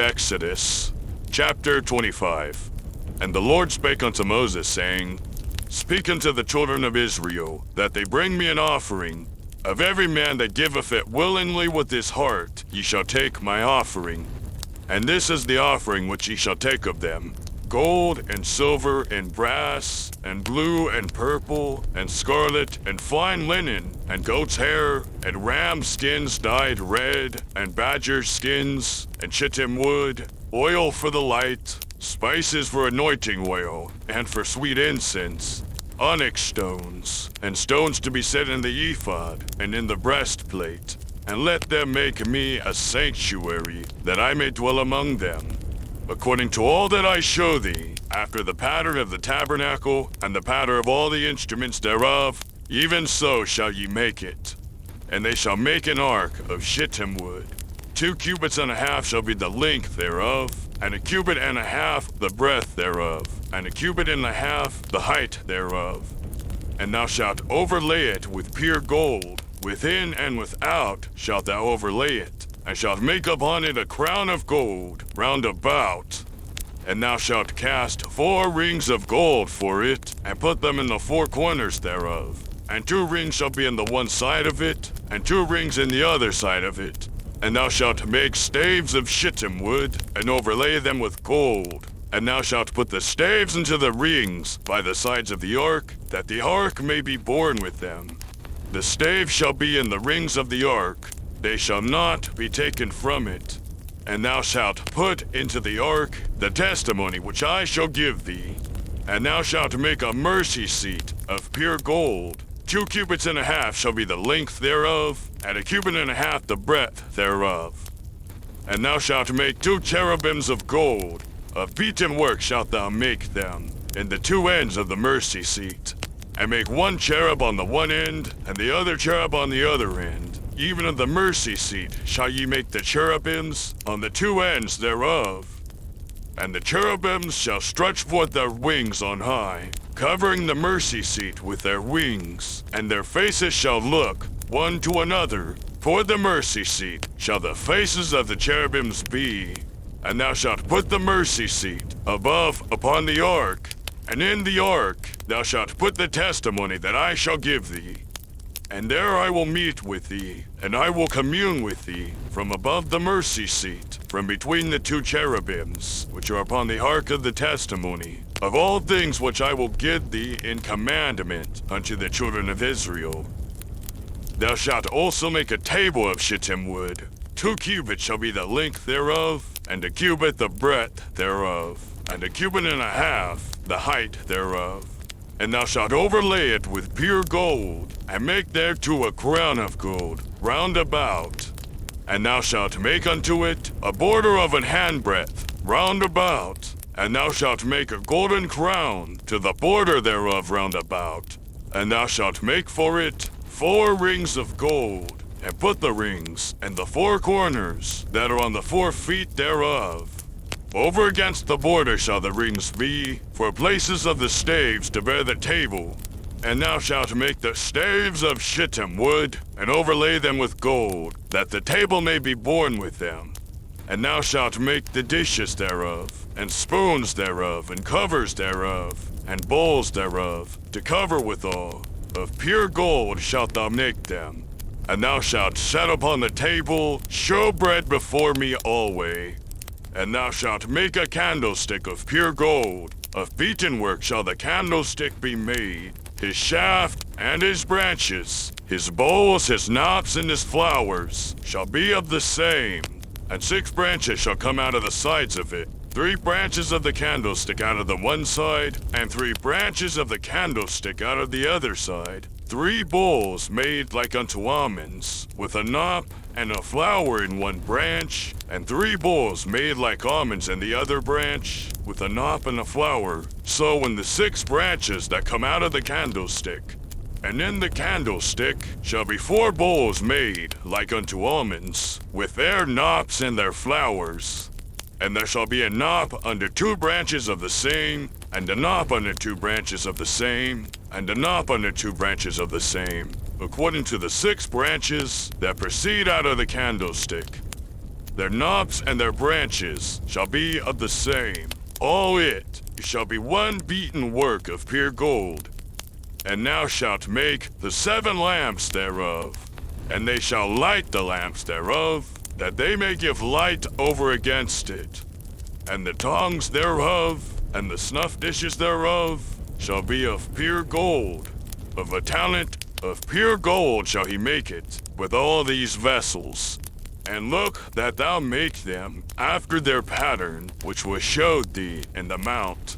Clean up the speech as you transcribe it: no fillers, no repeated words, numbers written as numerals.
Exodus, chapter 25. And the Lord spake unto Moses, saying, Speak unto the children of Israel, that they bring me an offering. Of every man that giveth it willingly with his heart, ye shall take my offering. And this is the offering which ye shall take of them: gold, and silver, and brass, and blue, and purple, and scarlet, and fine linen, and goat's hair, and ram skins dyed red, and badger skins, and shittim wood, oil for the light, spices for anointing oil, and for sweet incense, onyx stones, and stones to be set in the ephod, and in the breastplate. And let them make me a sanctuary, that I may dwell among them, according to all that I show thee, after the pattern of the tabernacle, and the pattern of all the instruments thereof, even so shall ye make it. And they shall make an ark of shittim wood. 2 cubits and a half shall be the length thereof, and 1 cubit and a half the breadth thereof, and 1 cubit and a half the height thereof. And thou shalt overlay it with pure gold, within and without shalt thou overlay it, and shalt make upon it a crown of gold round about. And thou shalt cast 4 rings of gold for it, and put them in the 4 corners thereof. And 2 rings shall be in the one side of it, and 2 rings in the other side of it. And thou shalt make staves of shittim wood, and overlay them with gold. And thou shalt put the staves into the rings by the sides of the ark, that the ark may be borne with them. The staves shall be in the rings of the ark, they shall not be taken from it. And thou shalt put into the ark the testimony which I shall give thee. And thou shalt make a mercy seat of pure gold. 2 cubits and a half shall be the length thereof, and 1 cubit and a half the breadth thereof. And thou shalt make 2 cherubims of gold. Of beaten work shalt thou make them, in the 2 ends of the mercy seat. And make 1 cherub on the one end, and the other cherub on the other end. Even of the mercy seat shall ye make the cherubims on the 2 ends thereof. And the cherubims shall stretch forth their wings on high, covering the mercy seat with their wings, and their faces shall look one to another. Toward the mercy seat shall the faces of the cherubims be. And thou shalt put the mercy seat above upon the ark, and in the ark thou shalt put the testimony that I shall give thee. And there I will meet with thee, and I will commune with thee from above the mercy seat, from between the 2 cherubims, which are upon the ark of the testimony, of all things which I will give thee in commandment unto the children of Israel. Thou shalt also make a table of shittim wood. 2 cubits shall be the length thereof, and 1 cubit the breadth thereof, and 1 cubit and a half the height thereof. And thou shalt overlay it with pure gold, and make thereto a crown of gold round about. And thou shalt make unto it a border of an handbreadth round about. And thou shalt make a golden crown to the border thereof round about. And thou shalt make for it 4 rings of gold, and put the rings in the 4 corners that are on the 4 feet thereof. Over against the border shall the rings be, for places of the staves to bear the table. And thou shalt make the staves of shittim wood, and overlay them with gold, that the table may be borne with them. And thou shalt make the dishes thereof, and spoons thereof, and covers thereof, and bowls thereof, to cover withal. Of pure gold shalt thou make them. And thou shalt set upon the table shewbread before me alway. And thou shalt make a candlestick of pure gold. Of beaten work shall the candlestick be made, his shaft and his branches, his bowls, his knops, and his flowers shall be of the same. And 6 branches shall come out of the sides of it, 3 branches of the candlestick out of the one side, and 3 branches of the candlestick out of the other side. 3 bowls made like unto almonds, with a knop and a flower in one branch, and 3 bowls made like almonds in the other branch, with a knop and a flower. So in the 6 branches that come out of the candlestick. And in the candlestick shall be 4 bowls made like unto almonds, with their knops and their flowers. And there shall be a knop under 2 branches of the same, and a knop under 2 branches of the same, and a knop under 2 branches of the same, according to the 6 branches that proceed out of the candlestick. Their knops and their branches shall be of the same. All it shall be one beaten work of pure gold. And thou shalt make the 7 lamps thereof, and they shall light the lamps thereof, that they may give light over against it. And the tongs thereof, and the snuff dishes thereof, shall be of pure gold. Of a talent of pure gold shall he make it, with all these vessels. And look that thou make them after their pattern, which was showed thee in the mount.